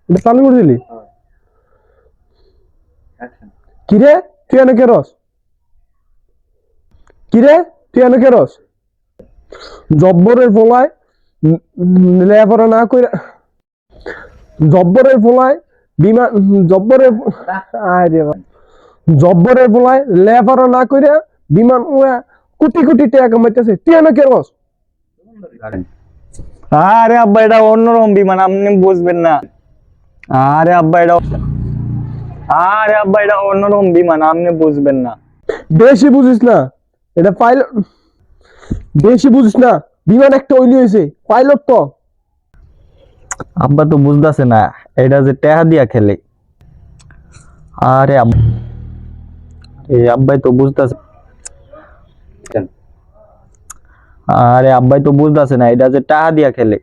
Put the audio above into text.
এটা চালু করে দিলি? কিরে তুই এনে কেরস? কিরে তুই এনে কেরস? জব্বরের ফলায় লেফারা না কইরা, জব্বরের ফলায় বিমান, জব্বরের আরে জব্বরের ফলায় লেফারা না কইরা বিমান উড়া কোটি কোটি টাকা কামাইতেছে, তুই এনে কেরস? আরে আব্বা এটা অন্যরকম বিমান, আপনি বুঝবেন না। আরে আব্বা এটা আরে আব্বা এটা অন্যরকম বিমান, আপনি বুঝবেন না। বেশি বুঝিস না, এটা পাইলট, বেশি বুঝিস না, বিমান একটা ওইলি হয়েছে, পাইলট তো। আব্বা তো বুঝতেছে না, এটা যে টেহা দিয়া খেলে। আরে আব্বাই তো বুঝতেছে, আরে আব্বাই তো বুঝতেছে না, এটা যে টাহা দিয়া খেলে।